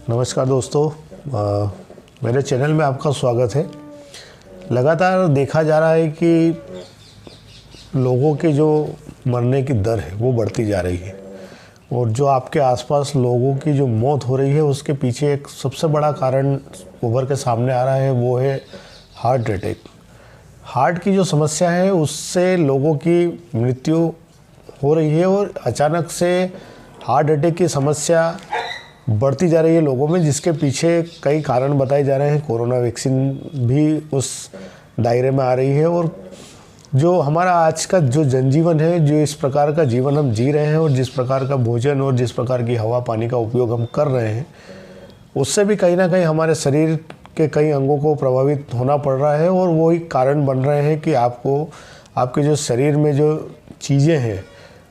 नमस्कार दोस्तों, मेरे चैनल में आपका स्वागत है। लगातार देखा जा रहा है कि लोगों के जो मरने की दर है वो बढ़ती जा रही है और जो आपके आसपास लोगों की जो मौत हो रही है उसके पीछे एक सबसे बड़ा कारण उभर के सामने आ रहा है, वो है हार्ट अटैक। हार्ट की जो समस्या है उससे लोगों की मृत्यु हो रही है और अचानक से हार्ट अटैक की समस्या बढ़ती जा रही है लोगों में, जिसके पीछे कई कारण बताए जा रहे हैं। कोरोना वैक्सीन भी उस दायरे में आ रही है और जो हमारा आज का जो जनजीवन है, जो इस प्रकार का जीवन हम जी रहे हैं और जिस प्रकार का भोजन और जिस प्रकार की हवा पानी का उपयोग हम कर रहे हैं, उससे भी कहीं ना कहीं हमारे शरीर के कई अंगों को प्रभावित होना पड़ रहा है और वही कारण बन रहे हैं कि आपके जो शरीर में जो चीज़ें हैं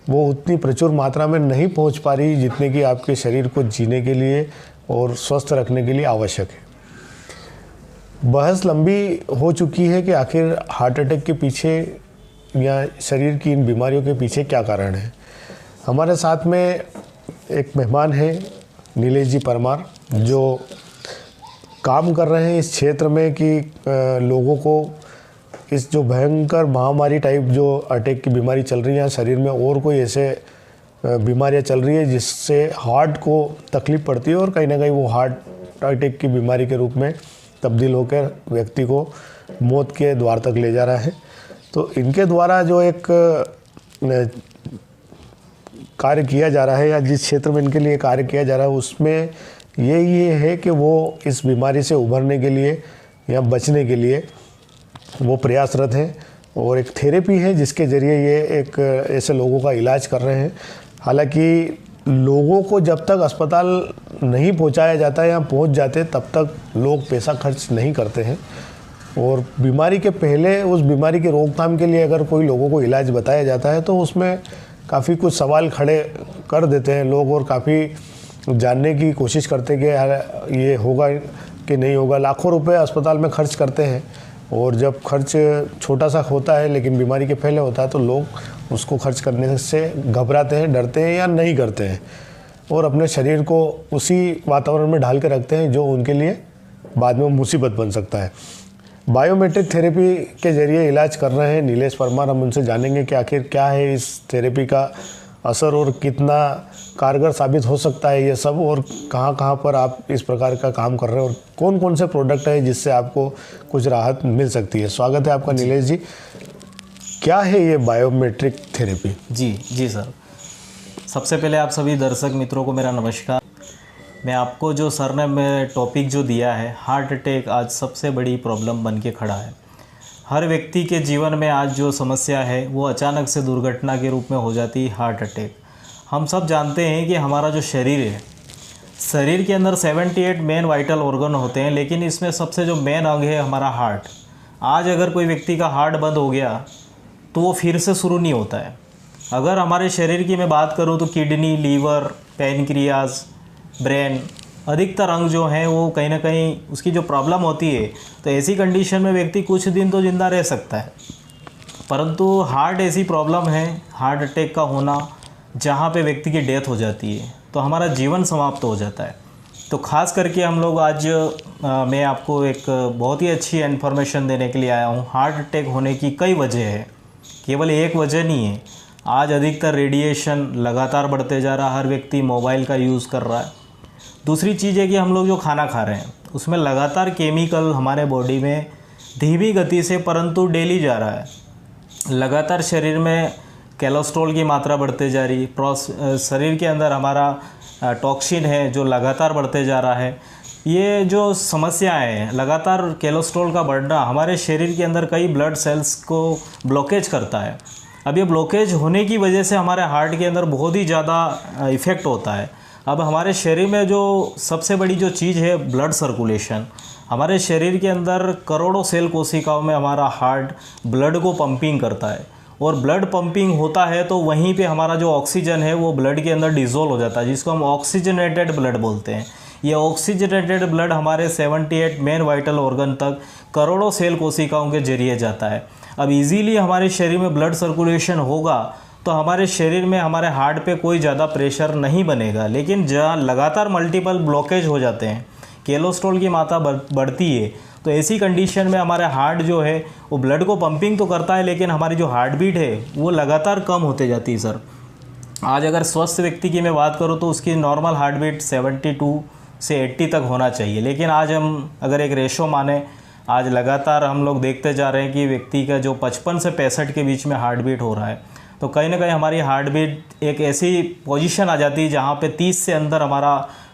वो उतनी प्रचुर मात्रा में नहीं पहुंच पा रही जितने कि आपके शरीर को जीने के लिए और स्वस्थ रखने के लिए आवश्यक है। बहस लंबी हो चुकी है कि आखिर हार्ट अटैक के पीछे या शरीर की इन बीमारियों के पीछे क्या कारण है। हमारे साथ में एक मेहमान है नीलेश जी परमार, जो काम कर रहे हैं इस क्षेत्र में कि लोगों को इस जो भयंकर महामारी टाइप जो अटैक की बीमारी चल रही है शरीर में, और कोई ऐसे बीमारियां चल रही है जिससे हार्ट को तकलीफ़ पड़ती है और कहीं ना कहीं वो हार्ट अटैक की बीमारी के रूप में तब्दील होकर व्यक्ति को मौत के द्वार तक ले जा रहा है। तो इनके द्वारा जो एक कार्य किया जा रहा है या जिस क्षेत्र में इनके लिए कार्य किया जा रहा है उसमें ये है कि वो इस बीमारी से उभरने के लिए या बचने के लिए वो प्रयासरत हैं और एक थेरेपी है जिसके ज़रिए ये एक ऐसे लोगों का इलाज कर रहे हैं। हालांकि लोगों को जब तक अस्पताल नहीं पहुंचाया जाता है या पहुंच जाते तब तक लोग पैसा खर्च नहीं करते हैं और बीमारी के पहले उस बीमारी की रोकथाम के लिए अगर कोई लोगों को इलाज बताया जाता है तो उसमें काफ़ी कुछ सवाल खड़े कर देते हैं लोग और काफ़ी जानने की कोशिश करते हैं कि यार ये होगा कि नहीं होगा। लाखों रुपए अस्पताल में खर्च करते हैं और जब खर्च छोटा सा होता है लेकिन बीमारी के पहले होता है तो लोग उसको खर्च करने से घबराते हैं, डरते हैं या नहीं करते हैं और अपने शरीर को उसी वातावरण में ढाल के रखते हैं जो उनके लिए बाद में मुसीबत बन सकता है। बायोमेट्रिक थेरेपी के ज़रिए इलाज कर रहे हैं नीलेश परमार। हम उनसे जानेंगे कि आखिर क्या है इस थेरेपी का असर और कितना कारगर साबित हो सकता है ये सब, और कहाँ पर आप इस प्रकार का काम कर रहे हैं और कौन कौन से प्रोडक्ट है जिससे आपको कुछ राहत मिल सकती है। स्वागत है आपका नीलेश जी। क्या है ये बायोमेट्रिक थेरेपी? जी सर, सबसे पहले आप सभी दर्शक मित्रों को मेरा नमस्कार। मैं आपको जो सर ने मैं टॉपिक जो दिया है, हार्ट अटैक आज सबसे बड़ी प्रॉब्लम बन के खड़ा है। हर व्यक्ति के जीवन में आज जो समस्या है वो अचानक से दुर्घटना के रूप में हो जाती है हार्ट अटैक। हम सब जानते हैं कि हमारा जो शरीर है, शरीर के अंदर 78 मेन वाइटल ऑर्गन होते हैं, लेकिन इसमें सबसे जो मेन अंग है हमारा हार्ट। आज अगर कोई व्यक्ति का हार्ट बंद हो गया तो वो फिर से शुरू नहीं होता है। अगर हमारे शरीर की मैं बात करूँ तो किडनी, लीवर, पैनक्रियाज, ब्रेन, अधिकतर अंग जो हैं वो कहीं ना कहीं उसकी जो प्रॉब्लम होती है तो ऐसी कंडीशन में व्यक्ति कुछ दिन तो ज़िंदा रह सकता है, परंतु हार्ट ऐसी प्रॉब्लम है, हार्ट अटैक का होना, जहाँ पे व्यक्ति की डेथ हो जाती है तो हमारा जीवन समाप्त हो जाता है। तो ख़ास करके हम लोग आज मैं आपको एक बहुत ही अच्छी इन्फॉर्मेशन देने के लिए आया हूँ। हार्ट अटैक होने की कई वजह है, केवल एक वजह नहीं है। आज अधिकतर रेडिएशन लगातार बढ़ते जा रहा है, हर व्यक्ति मोबाइल का यूज़ कर रहा है। दूसरी चीज़ है कि हम लोग जो खाना खा रहे हैं उसमें लगातार केमिकल हमारे बॉडी में धीमी गति से परंतु डेली जा रहा है। लगातार शरीर में कोलेस्ट्रॉल की मात्रा बढ़ते जा रही है, शरीर के अंदर हमारा टॉक्सिन है जो लगातार बढ़ते जा रहा है। ये जो समस्याएं हैं, लगातार कोलेस्ट्रॉल का बढ़ना हमारे शरीर के अंदर कई ब्लड सेल्स को ब्लॉकेज करता है। अब ये ब्लॉकेज होने की वजह से हमारे हार्ट के अंदर बहुत ही ज़्यादा इफ़ेक्ट होता है। अब हमारे शरीर में जो सबसे बड़ी जो चीज़ है ब्लड सर्कुलेशन, हमारे शरीर के अंदर करोड़ों सेल कोशिकाओं में हमारा हार्ट ब्लड को पंपिंग करता है और ब्लड पंपिंग होता है तो वहीं पे हमारा जो ऑक्सीजन है वो ब्लड के अंदर डिज़ोल्व हो जाता है, जिसको हम ऑक्सीजनेटेड ब्लड बोलते हैं। ये ऑक्सीजनेटेड ब्लड हमारे 78 मेन वाइटल ऑर्गन तक करोड़ों सेल कोशिकाओं के जरिए जाता है। अब इजीली हमारे शरीर में ब्लड सर्कुलेशन होगा तो हमारे शरीर में हमारे हार्ट पे कोई ज़्यादा प्रेशर नहीं बनेगा। लेकिन जहाँ लगातार मल्टीपल ब्लॉकेज हो जाते हैं, कोलेस्ट्रॉल की मात्रा बढ़ती है, तो ऐसी कंडीशन में हमारे हार्ट जो है वो ब्लड को पंपिंग तो करता है, लेकिन हमारी जो हार्ट बीट है वो लगातार कम होते जाती है सर। आज अगर स्वस्थ व्यक्ति की मैं बात करूँ तो उसकी नॉर्मल हार्ट बीट 72 से 80 तक होना चाहिए, लेकिन आज हम अगर एक रेशो माने, आज लगातार हम लोग देखते जा रहे हैं कि व्यक्ति का जो 55 से 65 के बीच में हार्ट बीट हो रहा है। तो कहीं ना कहीं हमारी हार्ट बीट एक ऐसी पोजीशन आ जाती है जहाँ पे 30 से अंदर हमारा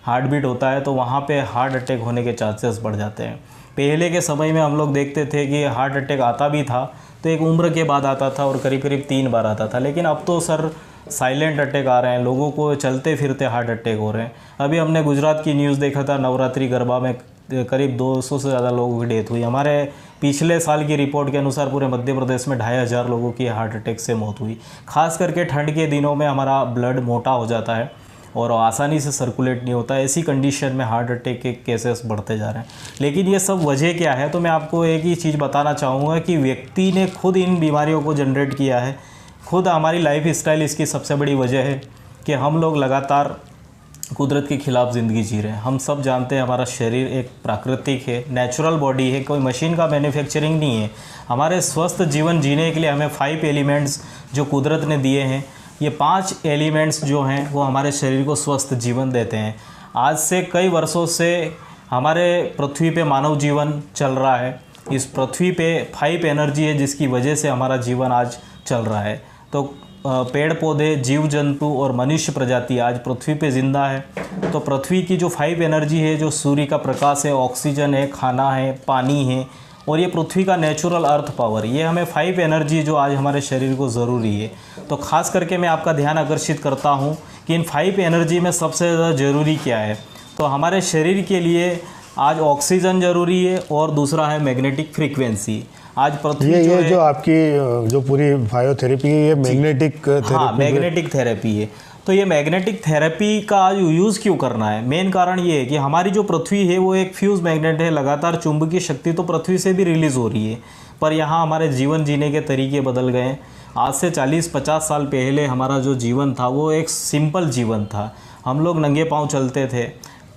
हार्ट बीट होता है, तो वहाँ पे हार्ट अटैक होने के चांसेस बढ़ जाते हैं। पहले के समय में हम लोग देखते थे कि हार्ट अटैक आता भी था तो एक उम्र के बाद आता था और करीब करीब 3 बार आता था, लेकिन अब तो सर साइलेंट अटैक आ रहे हैं, लोगों को चलते फिरते हार्ट अटैक हो रहे हैं। अभी हमने गुजरात की न्यूज़ देखा था, नवरात्रि गरबा में करीब 200 से ज़्यादा लोगों की डेथ हुई। हमारे पिछले साल की रिपोर्ट के अनुसार पूरे मध्य प्रदेश में 2500 लोगों की हार्ट अटैक से मौत हुई। खास करके ठंड के दिनों में हमारा ब्लड मोटा हो जाता है और आसानी से सर्कुलेट नहीं होता है। ऐसी कंडीशन में हार्ट अटैक के केसेस बढ़ते जा रहे हैं। लेकिन ये सब वजह क्या है, तो मैं आपको एक ही चीज़ बताना चाहूँगा कि व्यक्ति ने खुद इन बीमारियों को जनरेट किया है, खुद हमारी लाइफ स्टाइल इसकी सबसे बड़ी वजह है कि हम लोग लगातार कुदरत के ख़िलाफ़ ज़िंदगी जी रहे हैं। हम सब जानते हैं हमारा शरीर एक प्राकृतिक है, नेचुरल बॉडी है, कोई मशीन का मैन्युफैक्चरिंग नहीं है। हमारे स्वस्थ जीवन जीने के लिए हमें 5 एलिमेंट्स जो कुदरत ने दिए हैं, ये 5 एलिमेंट्स जो हैं वो हमारे शरीर को स्वस्थ जीवन देते हैं। आज से कई वर्षों से हमारे पृथ्वी पे मानव जीवन चल रहा है। इस पृथ्वी पे 5 एनर्जी है जिसकी वजह से हमारा जीवन आज चल रहा है। तो पेड़ पौधे, जीव जंतु और मनुष्य प्रजाति आज पृथ्वी पे ज़िंदा है। तो पृथ्वी की जो 5 एनर्जी है, जो सूर्य का प्रकाश है, ऑक्सीजन है, खाना है, पानी है और ये पृथ्वी का नेचुरल अर्थ पावर, ये हमें 5 एनर्जी जो आज हमारे शरीर को ज़रूरी है। तो ख़ास करके मैं आपका ध्यान आकर्षित करता हूँ कि इन 5 एनर्जी में सबसे ज़्यादा ज़रूरी क्या है। तो हमारे शरीर के लिए आज ऑक्सीजन ज़रूरी है और दूसरा है मैग्नेटिक फ्रीक्वेंसी। आज पृथ्वी ये जो आपकी जो पूरी बायोथेरेपी है, ये मैग्नेटिक थेरेपी, हाँ मैग्नेटिक थेरेपी है। तो ये मैग्नेटिक थेरेपी का आज यूज़ क्यों करना है, मेन कारण ये है कि हमारी जो पृथ्वी है वो एक फ्यूज़ मैग्नेट है। लगातार चुंबकीय शक्ति तो पृथ्वी से भी रिलीज़ हो रही है, पर यहाँ हमारे जीवन जीने के तरीके बदल गए हैं। आज से 40-50 साल पहले हमारा जो जीवन था वो एक सिंपल जीवन था। हम लोग नंगे पाँव चलते थे।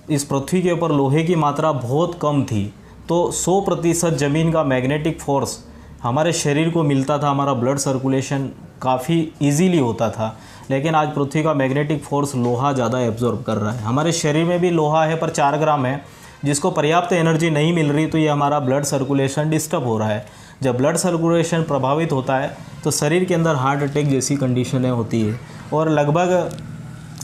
इस पृथ्वी के ऊपर लोहे की मात्रा बहुत कम थी, तो 100% ज़मीन का मैग्नेटिक फोर्स हमारे शरीर को मिलता था। हमारा ब्लड सर्कुलेशन काफ़ी इजीली होता था। लेकिन आज पृथ्वी का मैग्नेटिक फोर्स लोहा ज़्यादा एब्जॉर्ब कर रहा है। हमारे शरीर में भी लोहा है पर 4 ग्राम है, जिसको पर्याप्त एनर्जी नहीं मिल रही, तो ये हमारा ब्लड सर्कुलेशन डिस्टर्ब हो रहा है। जब ब्लड सर्कुलेशन प्रभावित होता है तो शरीर के अंदर हार्ट अटैक जैसी कंडीशनें होती है। और लगभग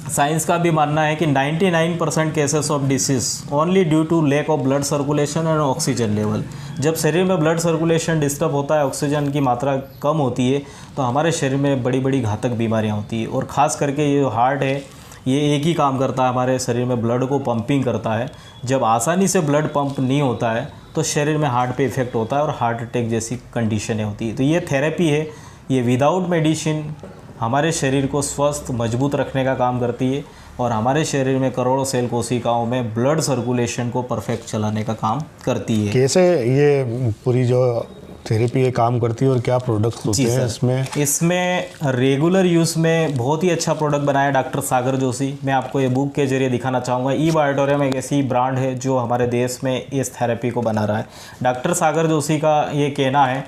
साइंस का भी मानना है कि 99% cases of disease only due to lack of blood circulation and oxygen level. जब शरीर में ब्लड सर्कुलेशन डिस्टर्ब होता है, ऑक्सीजन की मात्रा कम होती है, तो हमारे शरीर में बड़ी बड़ी घातक बीमारियां होती है। और ख़ास करके ये जो हार्ट है, ये एक ही काम करता है, हमारे शरीर में ब्लड को पंपिंग करता है। जब आसानी से ब्लड पंप नहीं होता है तो शरीर में हार्ट पे इफेक्ट होता है और हार्ट अटैक जैसी कंडीशनें होती है। तो ये थेरेपी है, ये विदाउट मेडिसिन हमारे शरीर को स्वस्थ मजबूत रखने का काम करती है और हमारे शरीर में करोड़ों सेल कोशिकाओं में ब्लड सर्कुलेशन को परफेक्ट चलाने का काम करती है। कैसे ये पूरी जो थेरेपी ये काम करती है और क्या प्रोडक्ट्स होते हैं इसमें रेगुलर यूज़ में बहुत ही अच्छा प्रोडक्ट बनाया डॉक्टर सागर जोशी। मैं आपको ये बुक के जरिए दिखाना चाहूँगा। ई बायोटोरियम एक ऐसी ब्रांड है जो हमारे देश में इस थेरेपी को बना रहा है। डॉक्टर सागर जोशी का ये कहना है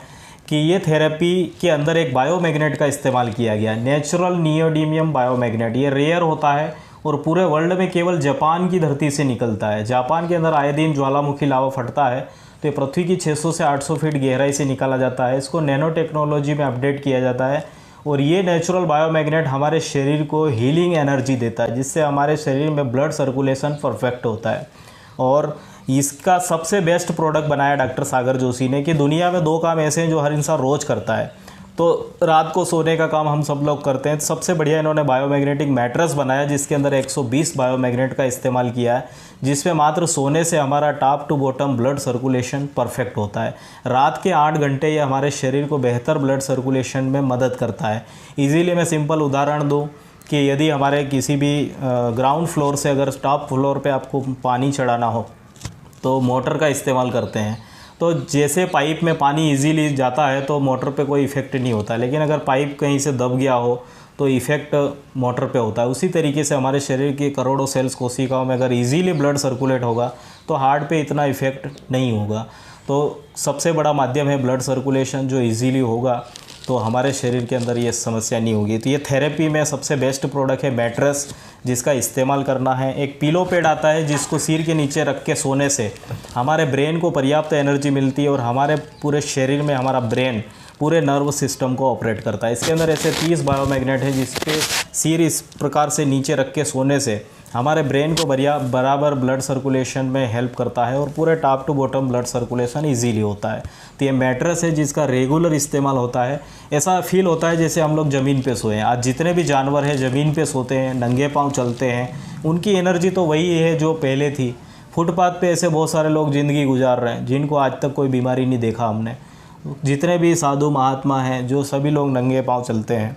कि ये थेरेपी के अंदर एक बायोमैग्नेट का इस्तेमाल किया गया, नेचुरल नियोडीमियम बायोमैग्नेट। ये रेयर होता है और पूरे वर्ल्ड में केवल जापान की धरती से निकलता है। जापान के अंदर आए दिन ज्वालामुखी लावा फटता है, तो ये पृथ्वी की 600 से 800 फीट गहराई से निकाला जाता है। इसको नैनो टेक्नोलॉजी में अपडेट किया जाता है और ये नेचुरल बायोमैग्नेट हमारे शरीर को हीलिंग एनर्जी देता है, जिससे हमारे शरीर में ब्लड सर्कुलेशन परफेक्ट होता है। और इसका सबसे बेस्ट प्रोडक्ट बनाया डॉक्टर सागर जोशी ने कि दुनिया में 2 काम ऐसे हैं जो हर इंसान रोज़ करता है। तो रात को सोने का काम हम सब लोग करते हैं, तो सबसे बढ़िया इन्होंने बायोमैग्नेटिक मैट्रेस बनाया जिसके अंदर 120 बायोमैग्नेट का इस्तेमाल किया है, जिसमें मात्र सोने से हमारा top to bottom blood circulation perfect होता है। रात के 8 घंटे ये हमारे शरीर को बेहतर ब्लड सर्कुलेशन में मदद करता है। इजीली मैं सिंपल उदाहरण दूँ कि यदि हमारे किसी भी ग्राउंड फ्लोर से अगर टॉप फ्लोर पर आपको पानी चढ़ाना हो तो मोटर का इस्तेमाल करते हैं। तो जैसे पाइप में पानी इजीली जाता है तो मोटर पे कोई इफ़ेक्ट नहीं होता, लेकिन अगर पाइप कहीं से दब गया हो तो इफ़ेक्ट मोटर पे होता है। उसी तरीके से हमारे शरीर के करोड़ों सेल्स कोशिकाओं में अगर इजीली ब्लड सर्कुलेट होगा तो हार्ट पे इतना इफ़ेक्ट नहीं होगा। तो सबसे बड़ा माध्यम है ब्लड सर्कुलेशन, जो इजीली होगा तो हमारे शरीर के अंदर ये समस्या नहीं होगी। तो ये थेरेपी में सबसे बेस्ट प्रोडक्ट है मैट्रेस, जिसका इस्तेमाल करना है। एक पिलो पैड आता है जिसको सिर के नीचे रख के सोने से हमारे ब्रेन को पर्याप्त एनर्जी मिलती है और हमारे पूरे शरीर में हमारा ब्रेन पूरे नर्व सिस्टम को ऑपरेट करता है। इसके अंदर ऐसे 30 बायोमैग्नेट है जिसके सिर इस प्रकार से नीचे रख के सोने से हमारे ब्रेन को बराबर ब्लड सर्कुलेशन में हेल्प करता है और पूरे top to bottom blood circulation easily होता है। तो ये मैट्रेस है जिसका रेगुलर इस्तेमाल होता है। ऐसा फील होता है जैसे हम लोग ज़मीन पे सोए हैं। आज जितने भी जानवर हैं ज़मीन पे सोते हैं, नंगे पाँव चलते हैं, उनकी एनर्जी तो वही है जो पहले थी। फुटपाथ पे ऐसे बहुत सारे लोग ज़िंदगी गुजार रहे हैं जिनको आज तक कोई बीमारी नहीं देखा हमने। जितने भी साधु महात्मा हैं जो सभी लोग नंगे पाँव चलते हैं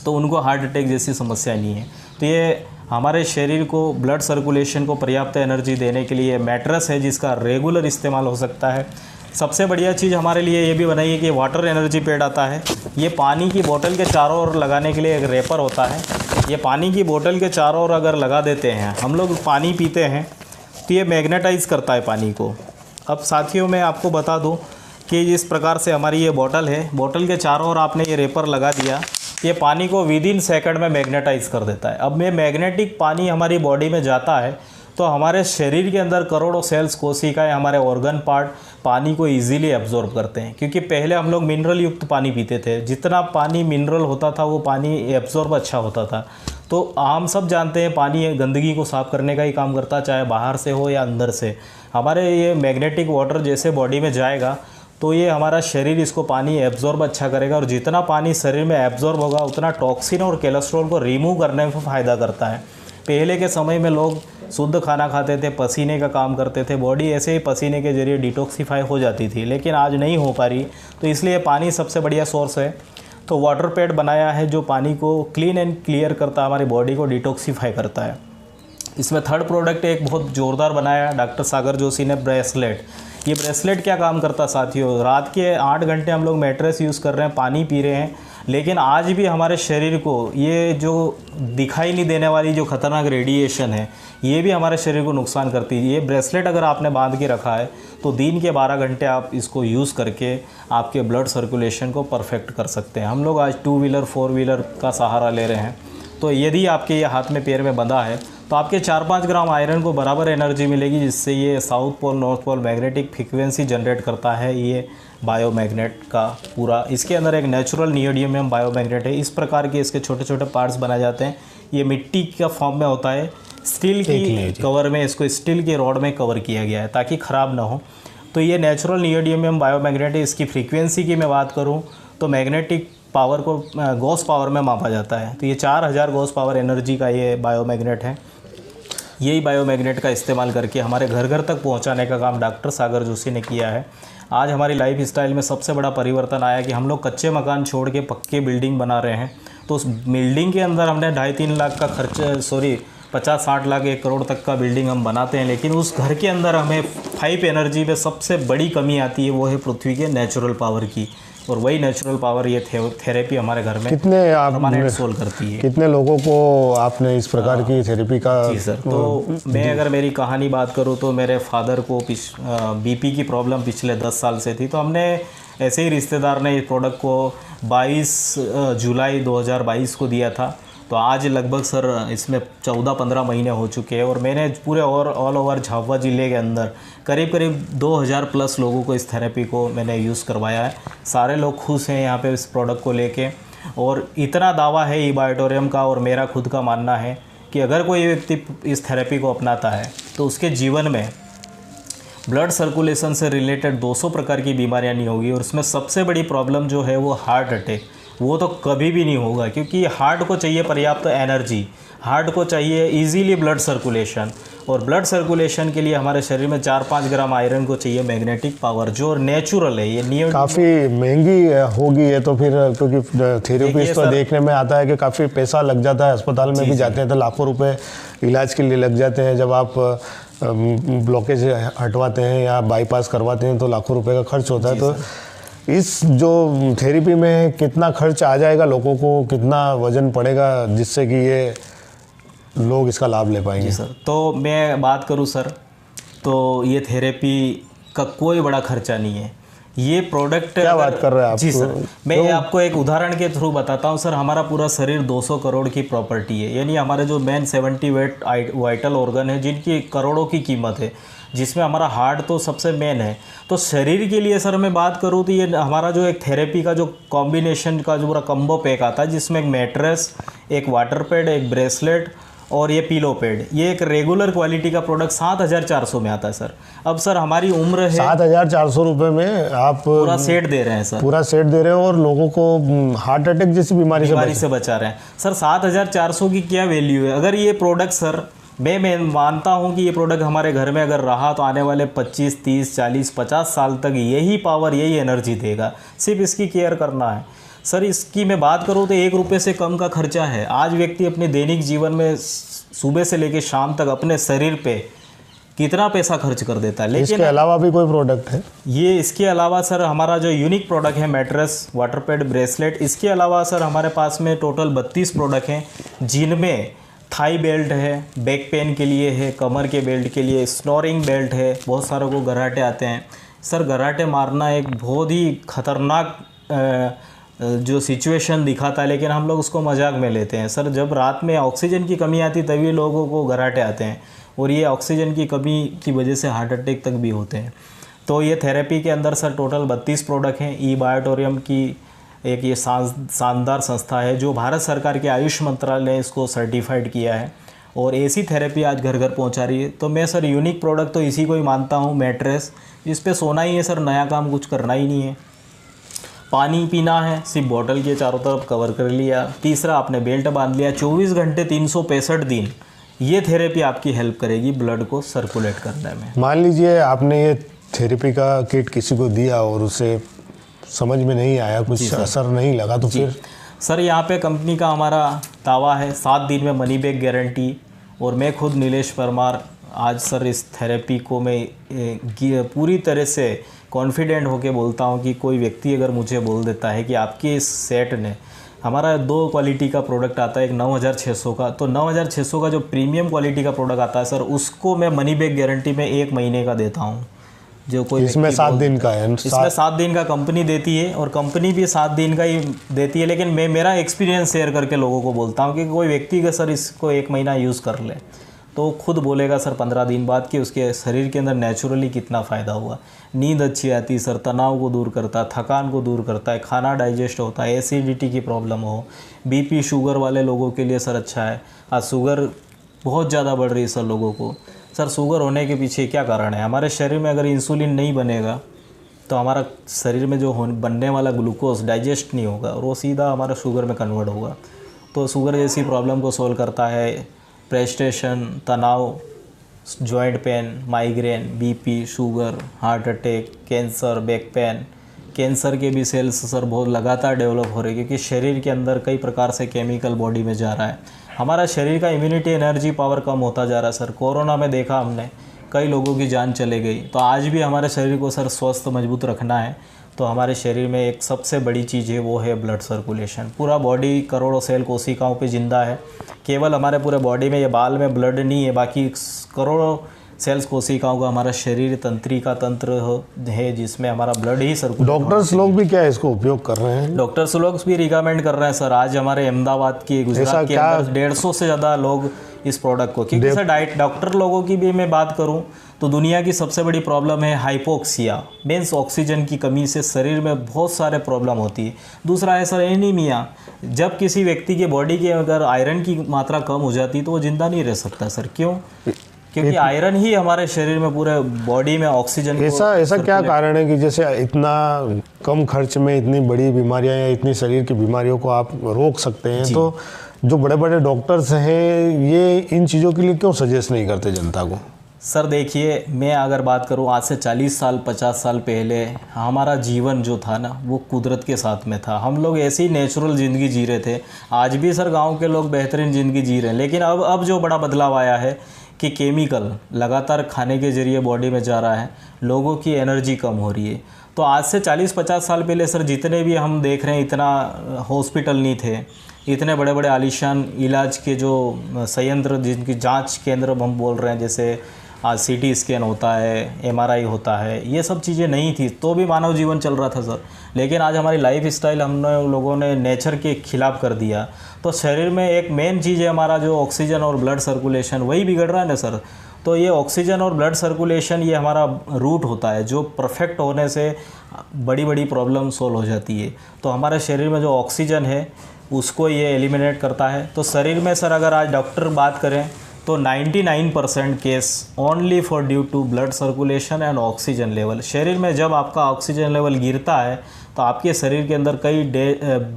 तो उनको हार्ट अटैक जैसी समस्या नहीं है। तो ये हमारे शरीर को ब्लड सर्कुलेशन को पर्याप्त एनर्जी देने के लिए मैट्रेस है जिसका रेगुलर इस्तेमाल हो सकता है। सबसे बढ़िया चीज़ हमारे लिए ये भी बनाई है कि वाटर एनर्जी पैड आता है। ये पानी की बोतल के चारों ओर लगाने के लिए एक रैपर होता है। ये पानी की बोतल के चारों ओर अगर लगा देते हैं, हम लोग पानी पीते हैं तो ये मैग्नेटाइज़ करता है पानी को। अब साथियों मैं आपको बता दूं कि इस प्रकार से हमारी ये बोतल है, बोतल के चारों ओर आपने ये रैपर लगा दिया, ये पानी को विदिन सेकंड में मैग्नेटाइज कर देता है। अब ये मैग्नेटिक पानी हमारी बॉडी में जाता है तो हमारे शरीर के अंदर करोड़ों सेल्स कोशिकाएं, हमारे ऑर्गन पार्ट पानी को इजीली एब्जॉर्ब करते हैं। क्योंकि पहले हम लोग मिनरल युक्त पानी पीते थे, जितना पानी मिनरल होता था वो पानी एब्जॉर्ब अच्छा होता था। तो हम सब जानते हैं पानी गंदगी को साफ़ करने का ही काम करता, चाहे बाहर से हो या अंदर से। हमारे ये मैग्नेटिक वाटर जैसे बॉडी में जाएगा तो ये हमारा शरीर इसको पानी एब्जॉर्ब अच्छा करेगा और जितना पानी शरीर में एब्जॉर्ब होगा उतना टॉक्सिन और कोलेस्ट्रॉल को रिमूव करने में फ़ायदा करता है। पहले के समय में लोग शुद्ध खाना खाते थे, पसीने का काम करते थे, बॉडी ऐसे ही पसीने के जरिए डिटॉक्सीफाई हो जाती थी, लेकिन आज नहीं हो पा रही। तो इसलिए पानी सबसे बढ़िया सोर्स है। तो वाटर पैड बनाया है जो पानी को क्लीन एंड क्लियर करता है, हमारी बॉडी को डिटॉक्सीफाई करता है। इसमें थर्ड प्रोडक्ट एक बहुत ज़ोरदार बनाया डॉक्टर सागर जोशी ने, ब्रेसलेट। ये ब्रेसलेट क्या काम करता साथियों, रात के 8 घंटे हम लोग मैट्रेस यूज़ कर रहे हैं, पानी पी रहे हैं, लेकिन आज भी हमारे शरीर को ये जो दिखाई नहीं देने वाली जो खतरनाक रेडिएशन है ये भी हमारे शरीर को नुकसान करती है। ये ब्रेसलेट अगर आपने बांध के रखा है तो दिन के 12 घंटे आप इसको यूज़ करके आपके ब्लड सर्कुलेशन को परफेक्ट कर सकते हैं। हम लोग आज 2 व्हीलर 4 व्हीलर का सहारा ले रहे हैं, तो यदि आपके ये हाथ में पैर में बंधा है तो आपके 4-5 ग्राम आयरन को बराबर एनर्जी मिलेगी, जिससे ये south pole north pole magnetic frequency generate करता है ये बायोमैग्नेट का पूरा। इसके अंदर एक नेचुरल नियोडियम बायोमैग्नेट है। इस प्रकार के इसके छोटे छोटे पार्ट्स बनाए जाते हैं। ये मिट्टी का फॉर्म में होता है, स्टील की कवर में, इसको स्टील के रॉड में कवर किया गया है ताकि ख़राब ना हो। तो ये नेचुरल नियोडियम बायोमैग्नेट है। इसकी फ्रीक्वेंसी की मैं बात करूँ तो मैग्नेटिक पावर को गॉस पावर में मापा जाता है। तो ये 4000 गॉस पावर एनर्जी का ये बायोमैग्नेट है। यही बायोमैग्नेट का इस्तेमाल करके हमारे घर घर तक पहुंचाने का काम डॉक्टर सागर जोशी ने किया है। आज हमारी लाइफ स्टाइल में सबसे बड़ा परिवर्तन आया कि हम लोग कच्चे मकान छोड़ के पक्के बिल्डिंग बना रहे हैं। तो उस बिल्डिंग के अंदर हमने 2.5-3 लाख का खर्च 50-60 लाख 1 करोड़ तक का बिल्डिंग हम बनाते हैं, लेकिन उस घर के अंदर हमें 5 एनर्जी में सबसे बड़ी कमी आती है, वो है पृथ्वी के नेचुरल पावर की। और वही नेचुरल पावर ये थेरेपी हमारे घर में कितने परमानेंट सोल्व करती है। कितने लोगों को आपने इस प्रकार की थेरेपी का? जी सर, तो मैं अगर मेरी कहानी बात करूँ तो मेरे फादर को बीपी की प्रॉब्लम पिछले 10 साल से थी। तो हमने ऐसे ही रिश्तेदार ने इस प्रोडक्ट को 22 जुलाई 2022 को दिया था। तो आज लगभग सर इसमें 14-15 महीने हो चुके हैं और मैंने पूरे ऑल ओवर झाबुआ ज़िले के अंदर करीब 2000 प्लस लोगों को इस थेरेपी को मैंने यूज़ करवाया है। सारे लोग खुश हैं यहाँ पे इस प्रोडक्ट को लेके। और इतना दावा है ई बायोटोरियम का और मेरा खुद का मानना है कि अगर कोई व्यक्ति इस थेरेपी को अपनाता है तो उसके जीवन में ब्लड सर्कुलेशन से रिलेटेड 200 प्रकार की बीमारियां नहीं होगी। और उसमें सबसे बड़ी प्रॉब्लम जो है वो हार्ट अटैक, वो तो कभी भी नहीं होगा, क्योंकि हार्ट को चाहिए पर्याप्त एनर्जी, हार्ट को चाहिए इजीली ब्लड सर्कुलेशन। और ब्लड सर्कुलेशन के लिए हमारे शरीर में 4-5 ग्राम आयरन को चाहिए मैग्नेटिक पावर, जो नेचुरल है। ये काफ़ी महंगी होगी ये तो फिर, क्योंकि थेरेपी तो देखने में आता है कि काफ़ी पैसा लग जाता है। अस्पताल में भी जाते हैं तो लाखों रुपए इलाज के लिए लग जाते हैं। जब आप ब्लॉकेज हटवाते हैं या बाईपास करवाते हैं तो लाखों रुपए का खर्च होता है। तो इस जो थेरेपी में कितना खर्च आ जाएगा लोगों को, कितना वजन पड़ेगा जिससे कि ये लोग इसका लाभ ले पाएंगे? जी सर, तो मैं बात करूं सर, तो ये थेरेपी का कोई बड़ा खर्चा नहीं है। ये प्रोडक्ट क्या बात कर रहे हैं आप? जी सर, मैं आपको एक उदाहरण के थ्रू बताता हूं सर। हमारा पूरा शरीर 200 करोड़ की प्रॉपर्टी है, यानी हमारे जो मेन 70 वाइटल ऑर्गन है जिनकी करोड़ों की कीमत है, जिसमें हमारा हार्ट तो सबसे मेन है। तो शरीर के लिए सर मैं बात करूँ तो ये हमारा जो एक थेरेपी का जो कॉम्बिनेशन का जो पूरा कम्बो पैक आता है, जिसमें एक मैट्रेस, एक वाटर पैड, एक ब्रेसलेट और ये पिलो पैड, ये एक रेगुलर क्वालिटी का प्रोडक्ट 7,400 में आता है सर। अब सर हमारी उम्र है 7,400 रुपये में आप पूरा सेट दे रहे हैं सर, पूरा सेट दे रहे हो और लोगों को हार्ट अटैक जैसी बीमारी से बचा रहे हैं सर। 7,400 की क्या वैल्यू है? अगर ये प्रोडक्ट सर, मैं मानता हूँ कि ये प्रोडक्ट हमारे घर में अगर रहा तो आने वाले 25, 30, 40, 50 साल तक यही पावर, यही एनर्जी देगा। सिर्फ इसकी केयर करना है सर। इसकी मैं बात करूँ तो 1 रुपये से कम का खर्चा है। आज व्यक्ति अपने दैनिक जीवन में सुबह से लेकर शाम तक अपने शरीर पे कितना पैसा खर्च कर देता है। लेकिन इसके अलावा भी कोई प्रोडक्ट है? ये इसके अलावा सर हमारा जो यूनिक प्रोडक्ट है मैट्रेस, वाटर पैड, ब्रेसलेट, इसके अलावा सर हमारे पास में टोटल 32 प्रोडक्ट हैं, जिनमें थाई बेल्ट है, बैक पेन के लिए है, कमर के बेल्ट के लिए, स्नोरिंग बेल्ट है। बहुत सारों को गराटे आते हैं सर। गराटे मारना एक बहुत ही खतरनाक जो सिचुएशन दिखाता है, लेकिन हम लोग उसको मजाक में लेते हैं सर। जब रात में ऑक्सीजन की कमी आती तभी लोगों को गराटे आते हैं, और ये ऑक्सीजन की कमी की वजह से हार्ट अटैक तक भी होते हैं। तो ये थेरेपी के अंदर सर टोटल 32 प्रोडक्ट हैं। ई बायोटोरियम की एक ये शानदार संस्था है जो भारत सरकार के आयुष मंत्रालय ने इसको सर्टिफाइड किया है, और ऐसी थेरेपी आज घर घर पहुंचा रही है। तो मैं सर यूनिक प्रोडक्ट तो इसी को ही मानता हूं, मैट्रेस, इस पे सोना ही है सर, नया काम कुछ करना ही नहीं है। पानी पीना है, सिर्फ बॉटल के चारों तरफ कवर कर लिया। तीसरा, आपने बेल्ट बांध लिया। 24 घंटे 365 दिन ये थेरेपी आपकी हेल्प करेगी ब्लड को सर्कुलेट करने में। मान लीजिए आपने ये थेरेपी का किट किसी को दिया और उसे समझ में नहीं आया, कुछ असर नहीं लगा, तो फिर? सर यहाँ पे कंपनी का हमारा दावा है 7 दिन में मनी बैक गारंटी। और मैं खुद नीलेश परमार आज सर इस थेरेपी को मैं पूरी तरह से कॉन्फिडेंट होके बोलता हूँ कि कोई व्यक्ति अगर मुझे बोल देता है कि आपके इस सेट ने, हमारा 2 क्वालिटी का प्रोडक्ट आता है, एक 9,600 का, तो 9,600 का जो प्रीमियम क्वालिटी का प्रोडक्ट आता है सर, उसको मैं मनी बैक गारंटी में 1 महीने का देता हूँ। जो कोई इसमें 7 दिन का है, इसमें 7 दिन का कंपनी देती है, और कंपनी भी 7 दिन का ही देती है। लेकिन मैं मेरा एक्सपीरियंस शेयर करके लोगों को बोलता हूँ कि कोई व्यक्ति का सर इसको 1 महीना यूज़ कर ले तो खुद बोलेगा सर 15 दिन बाद कि उसके शरीर के अंदर नेचुरली कितना फ़ायदा हुआ। नींद अच्छी आती है सर, तनाव को दूर करता है, थकान को दूर करता है, खाना डाइजेस्ट होता है, एसिडिटी की प्रॉब्लम हो, बीपी शुगर वाले लोगों के लिए सर अच्छा है। आज शुगर बहुत ज़्यादा बढ़ रही है सर लोगों को। सर शुगर होने के पीछे क्या कारण है? हमारे शरीर में अगर इंसुलिन नहीं बनेगा तो हमारा शरीर में जो बनने वाला ग्लूकोज डाइजेस्ट नहीं होगा और वो सीधा हमारा शुगर में कन्वर्ट होगा। तो शुगर जैसी प्रॉब्लम को सॉल्व करता है। प्रेस्टेशन, तनाव, joint pain, migraine, BP, sugar, heart attack, cancer, back pain, cancer के भी सेल्स सर बहुत लगातार डेवलप हो रहे हैं, क्योंकि शरीर के अंदर कई प्रकार से केमिकल बॉडी में जा रहा है। हमारा शरीर का इम्यूनिटी एनर्जी पावर कम होता जा रहा है सर। कोरोना में देखा हमने, कई लोगों की जान चले गई। तो आज भी हमारे शरीर को सर स्वस्थ मजबूत रखना है तो हमारे शरीर में एक सबसे बड़ी चीज़ है, वो है ब्लड सर्कुलेशन। पूरा बॉडी करोड़ों सेल कोशिकाओं पे ज़िंदा है। केवल हमारे पूरे बॉडी में, ये बाल में ब्लड नहीं है, बाकी करोड़ों सेल्स कोशिकाओं का हमारा शरीर तंत्रिका तंत्र है जिसमें हमारा ब्लड ही सर्कुलेट। डॉक्टर्स लोग भी क्या इसको उपयोग कर रहे हैं? डॉक्टर्स लोग भी रिकमेंड कर रहे हैं सर। आज हमारे अहमदाबाद की, गुजरात के अंदर 150 से ज़्यादा लोग इस प्रोडक्ट को, क्योंकि सर डॉक्टर लोगों की भी मैं बात करूं तो दुनिया की सबसे बड़ी प्रॉब्लम है हाइपोक्सिया, मीन्स ऑक्सीजन की कमी से शरीर में बहुत सारे प्रॉब्लम होती है। दूसरा है सर एनीमिया। जब किसी व्यक्ति के बॉडी के अगर आयरन की मात्रा कम हो जाती है तो वो जिंदा नहीं रह सकता सर। क्यों? क्योंकि आयरन ही हमारे शरीर में, पूरे बॉडी में ऑक्सीजन। ऐसा क्या कारण है कि जैसे इतना कम खर्च में इतनी बड़ी बीमारियां या इतनी शरीर की बीमारियों को आप रोक सकते हैं, तो जो बड़े बड़े डॉक्टर्स हैं ये इन चीज़ों के लिए क्यों सजेस्ट नहीं करते जनता को? सर देखिए, मैं अगर बात करूं आज से 40 साल 50 साल पहले हमारा जीवन जो था ना, वो कुदरत के साथ में था। हम लोग ऐसी नेचुरल ज़िंदगी जी रहे थे। आज भी सर गांव के लोग बेहतरीन ज़िंदगी जी रहे हैं, लेकिन अब जो बड़ा बदलाव आया है कि केमिकल लगातार खाने के ज़रिए बॉडी में जा रहा है, लोगों की एनर्जी कम हो रही है। तो आज से 40-50 साल पहले सर जितने भी हम देख रहे हैं, इतना हॉस्पिटल नहीं थे, इतने बड़े बड़े आलीशान इलाज के जो संयंत्र, जिनकी जांच केंद्र हम बोल रहे हैं, जैसे आज सीटी स्कैन होता है, एमआरआई होता है, ये सब चीज़ें नहीं थी तो भी मानव जीवन चल रहा था सर। लेकिन आज हमारी लाइफ स्टाइल हमने लोगों ने नेचर के खिलाफ कर दिया, तो शरीर में एक मेन चीज़ है हमारा जो ऑक्सीजन और ब्लड सर्कुलेशन, वही बिगड़ रहा है ना सर। तो ये ऑक्सीजन और ब्लड सर्कुलेशन ये हमारा रूट होता है, जो परफेक्ट होने से बड़ी बड़ी प्रॉब्लम सोल्व हो जाती है। तो हमारे शरीर में जो ऑक्सीजन है उसको ये एलिमिनेट करता है। तो शरीर में सर अगर आज डॉक्टर बात करें तो 99% case only for due to blood circulation and oxygen level. शरीर में जब आपका ऑक्सीजन लेवल गिरता है तो आपके शरीर के अंदर कई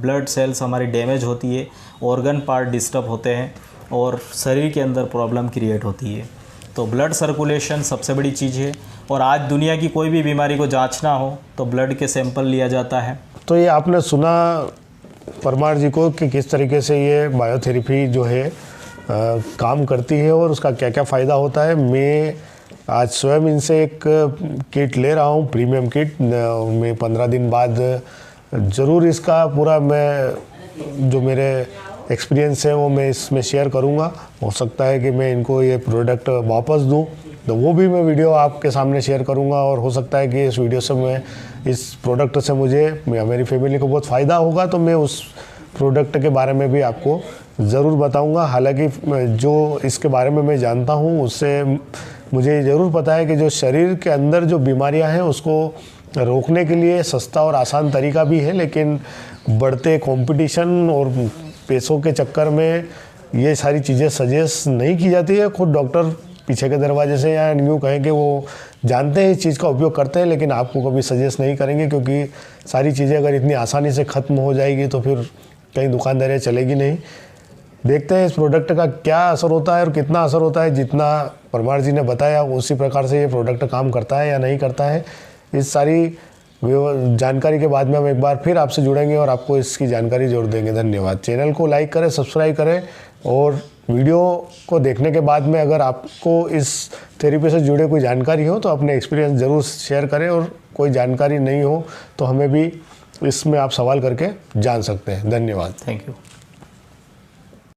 ब्लड सेल्स हमारी डैमेज होती है, ऑर्गन पार्ट डिस्टर्ब होते हैं और शरीर के अंदर प्रॉब्लम क्रिएट होती है। तो ब्लड सर्कुलेशन सबसे बड़ी चीज़ है। और आज दुनिया की कोई भी बीमारी को जांचना हो तो ब्लड के सैंपल लिया जाता है। तो ये आपने सुना परमार जी को कि किस तरीके से ये बायोथेरेपी जो है काम करती है और उसका क्या क्या फ़ायदा होता है। मैं आज स्वयं इनसे एक किट ले रहा हूँ, प्रीमियम किट। मैं 15 दिन बाद ज़रूर इसका पूरा मैं जो मेरे एक्सपीरियंस है वो मैं इसमें शेयर करूँगा। हो सकता है कि मैं इनको ये प्रोडक्ट वापस दूँ तो वो भी मैं वीडियो आपके सामने शेयर करूँगा। और हो सकता है कि इस वीडियो से मैं इस प्रोडक्ट से मुझे या मेरी फैमिली को बहुत फ़ायदा होगा, तो मैं उस प्रोडक्ट के बारे में भी आपको ज़रूर बताऊंगा। हालांकि जो इसके बारे में मैं जानता हूं उससे मुझे ज़रूर पता है कि जो शरीर के अंदर जो बीमारियां हैं उसको रोकने के लिए सस्ता और आसान तरीका भी है, लेकिन बढ़ते कंपटीशन और पैसों के चक्कर में ये सारी चीज़ें सजेस्ट नहीं की जाती है। खुद डॉक्टर पीछे के दरवाजे से या यूँ कहें कि वो जानते हैं इस चीज़ का उपयोग करते हैं, लेकिन आपको कभी सजेस्ट नहीं करेंगे, क्योंकि सारी चीज़ें अगर इतनी आसानी से ख़त्म हो जाएगी तो फिर कहीं दुकानदारी चलेगी नहीं। देखते हैं इस प्रोडक्ट का क्या असर होता है और कितना असर होता है। जितना परमार जी ने बताया उसी प्रकार से ये प्रोडक्ट काम करता है या नहीं करता है। इस सारी जानकारी के बाद में हम एक बार फिर आपसे जुड़ेंगे और आपको इसकी जानकारी जरूर देंगे। धन्यवाद। चैनल को लाइक करें, सब्सक्राइब करें और वीडियो को देखने के बाद में अगर आपको इस थेरेपी से जुड़े कोई जानकारी हो तो अपने एक्सपीरियंस ज़रूर शेयर करें, और कोई जानकारी नहीं हो तो हमें भी इसमें आप सवाल करके जान सकते हैं। धन्यवाद। Thank you.